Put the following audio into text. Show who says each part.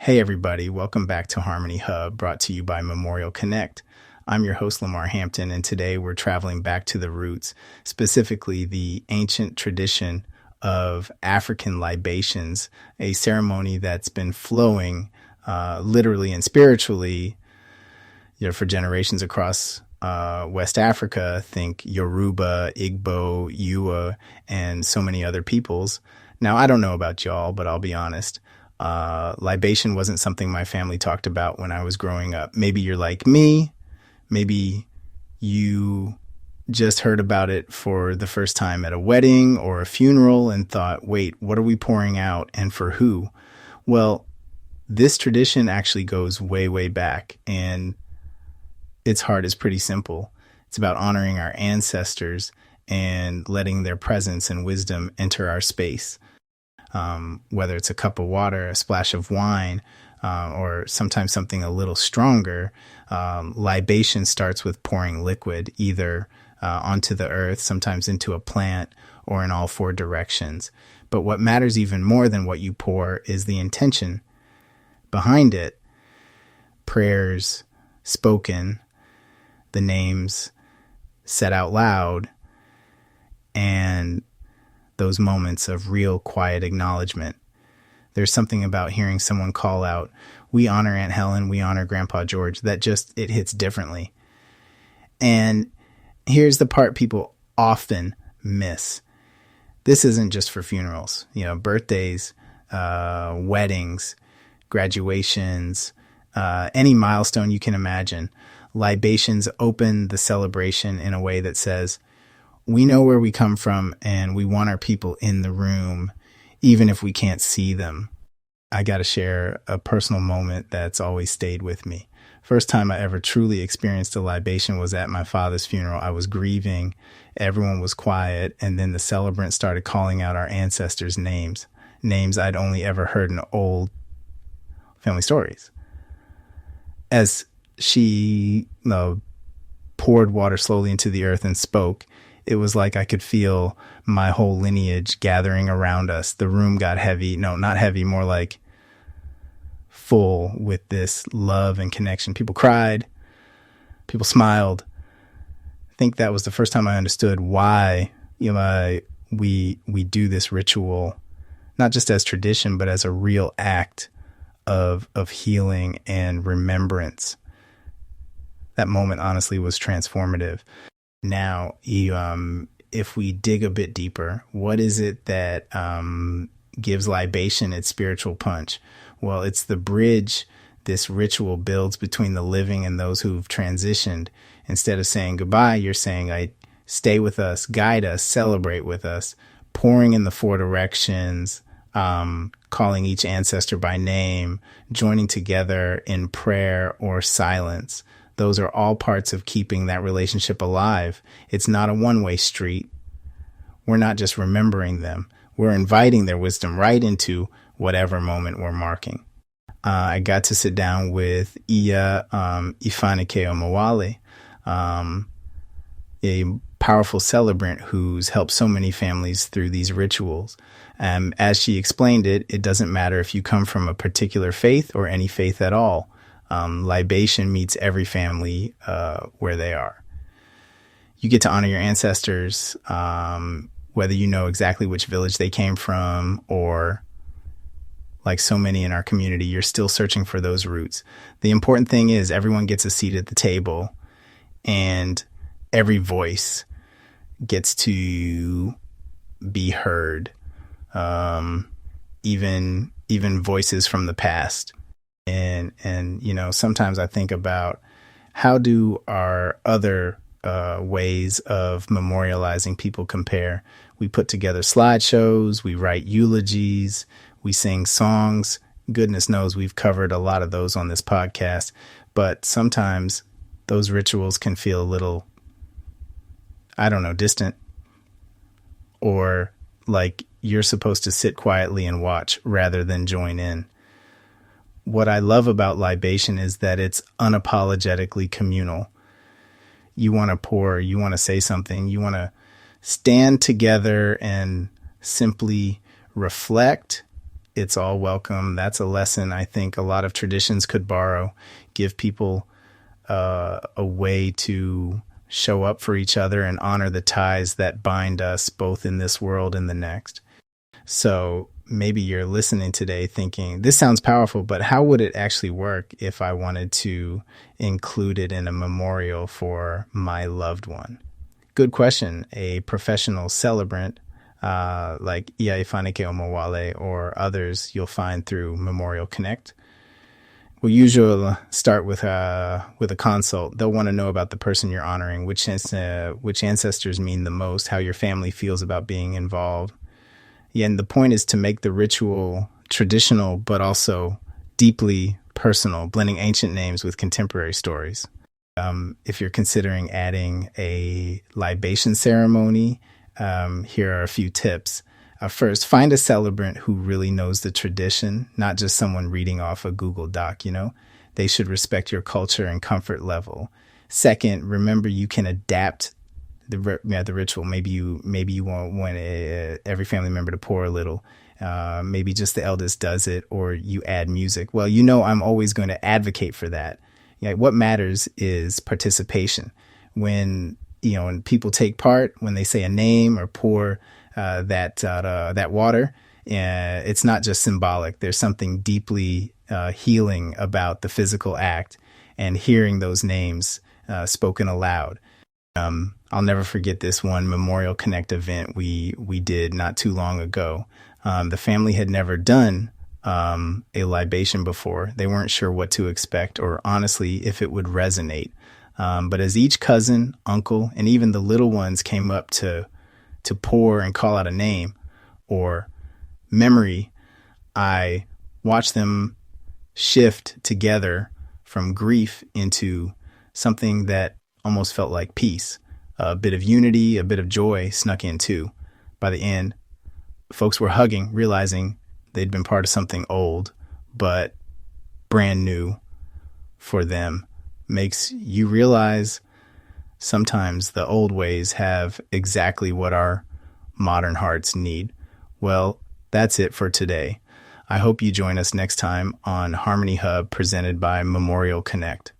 Speaker 1: Hey everybody, welcome back to Harmony Hub, brought to you by Memorial Connect. I'm your host, Lamar Hampton, and today we're traveling back to the roots, specifically the ancient tradition of African libations, a ceremony that's been flowing literally and spiritually for generations across West Africa. Think Yoruba, Igbo, Ewa, and so many other peoples. Now, I don't know about y'all, but I'll be honest. Libation wasn't something my family talked about when I was growing up. Maybe you're like me. Maybe you just heard about it for the first time at a wedding or a funeral and thought, wait, what are we pouring out and for who? Well, this tradition actually goes way, way back, and its heart is pretty simple. It's about honoring our ancestors and letting their presence and wisdom enter our space. Whether it's a cup of water, a splash of wine, or sometimes something a little stronger, libation starts with pouring liquid either onto the earth, sometimes into a plant, or in all four directions. But what matters even more than what you pour is the intention behind it. Prayers spoken, the names said out loud, and those moments of real quiet acknowledgement. There's something about hearing someone call out, "We honor Aunt Helen, we honor Grandpa George," that it hits differently. And here's the part people often miss. This isn't just for funerals, birthdays, weddings, graduations, any milestone you can imagine. Libations open the celebration in a way that says, we know where we come from and we want our people in the room, even if we can't see them. I got to share a personal moment that's always stayed with me. First time I ever truly experienced a libation was at my father's funeral. I was grieving. Everyone was quiet. And then the celebrant started calling out our ancestors' names I'd only ever heard in old family stories. As she poured water slowly into the earth and spoke, it was like I could feel my whole lineage gathering around us. The room got heavy. No, not heavy, more like full with this love and connection. People cried. People smiled. I think that was the first time I understood why we do this ritual, not just as tradition, but as a real act of healing and remembrance. That moment, honestly, was transformative. Now, if we dig a bit deeper, what is it that gives libation its spiritual punch? Well, it's the bridge this ritual builds between the living and those who've transitioned. Instead of saying goodbye, you're saying, stay with us, guide us, celebrate with us, pouring in the four directions, calling each ancestor by name, joining together in prayer or silence. Those are all parts of keeping that relationship alive. It's not a one-way street. We're not just remembering them. We're inviting their wisdom right into whatever moment we're marking. I got to sit down with Iya Ifanike Omowale, a powerful celebrant who's helped so many families through these rituals. As she explained it, it doesn't matter if you come from a particular faith or any faith at all. Libation meets every family where they are. You get to honor your ancestors, whether you know exactly which village they came from, or like so many in our community, you're still searching for those roots. The important thing is everyone gets a seat at the table, and every voice gets to be heard, even voices from the past. And sometimes I think about how do our other ways of memorializing people compare. We put together slideshows, we write eulogies, we sing songs. Goodness knows we've covered a lot of those on this podcast, but sometimes those rituals can feel a little, distant, or like you're supposed to sit quietly and watch rather than join in. What I love about libation is that it's unapologetically communal. You want to pour, you want to say something, you want to stand together and simply reflect It's all welcome. That's a lesson I think a lot of traditions could borrow. Give people a way to show up for each other and honor the ties that bind us both in this world and the next. So maybe you're listening today thinking, this sounds powerful, but how would it actually work if I wanted to include it in a memorial for my loved one? Good question. A professional celebrant like Ia Ifanike Omowale or others you'll find through Memorial Connect. We'll usually start with a consult. They'll want to know about the person you're honoring, which ancestors mean the most, how your family feels about being involved. Yeah, and the point is to make the ritual traditional, but also deeply personal, blending ancient names with contemporary stories. If you're considering adding a libation ceremony, here are a few tips. First, find a celebrant who really knows the tradition, not just someone reading off a Google Doc, They should respect your culture and comfort level. Second, remember you can adapt the ritual. Maybe you want every family member to pour a little. Maybe just the eldest does it, or you add music. Well, I'm always going to advocate for that. What matters is participation. When people take part, when they say a name or pour that water, it's not just symbolic. There's something deeply healing about the physical act and hearing those names spoken aloud. I'll never forget this one Memorial Connect event we did not too long ago. The family had never done a libation before. They weren't sure what to expect or honestly if it would resonate. But as each cousin, uncle, and even the little ones came up to pour and call out a name or memory, I watched them shift together from grief into something that almost felt like peace. A bit of unity, a bit of joy snuck in too. By the end, folks were hugging, realizing they'd been part of something old, but brand new for them. Makes you realize sometimes the old ways have exactly what our modern hearts need. Well, that's it for today. I hope you join us next time on Harmony Hub presented by Memorial Connect.